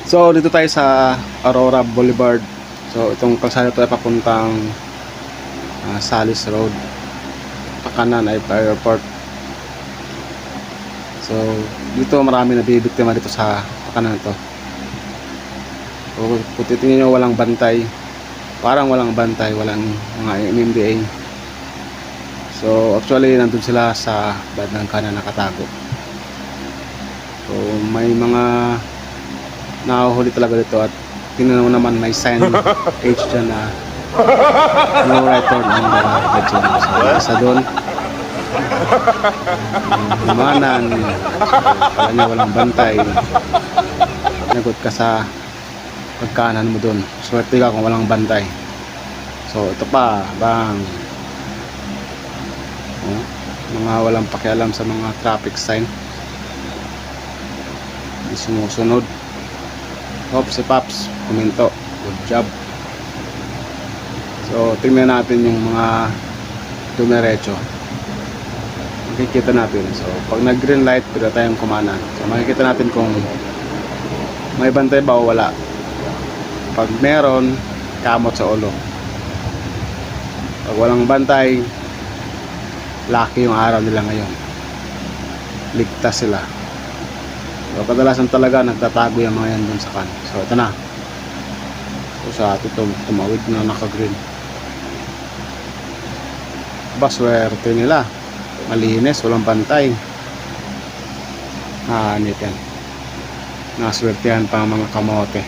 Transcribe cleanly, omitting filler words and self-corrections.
So dito tayo sa Aurora Boulevard. So itong kalsada ito ay papuntang Salis Road. Pakanan ay airport. So dito marami nabibiktima dito sa pakanan ito. So kung titingnan nyo, walang bantay. Parang walang bantay, walang mga MMDA. So actually nandun sila sa bandang kanan nakatago. So may mga nahuhuli talaga dito at tingnan mo naman may sign H dyan na no right turn on the legend. So isa doon lumanan, kaya niya walang bantay, nagot ka sa pagkanan mo doon, swerte ka kung walang bantay. So ito pa bang mga walang pakialam sa mga traffic sign, hindi sumusunod. Hope si Paps kuminto, good job. So tingnan natin yung mga dumiretso, makikita natin. So pag nag green light pwede tayong kumanan. So makikita natin kung may bantay ba o wala. Pag meron, kamot sa ulo. Pag walang bantay, lucky yung araw nila ngayon, ligtas sila. So kadalasan talaga nagtatago yung mga yan dun sa kan. So ito na. So sa atin tumawid na naka-green. Swerte nila. Malinis, walang bantay. Anit yan. Naswertihan pa ang mga kamote.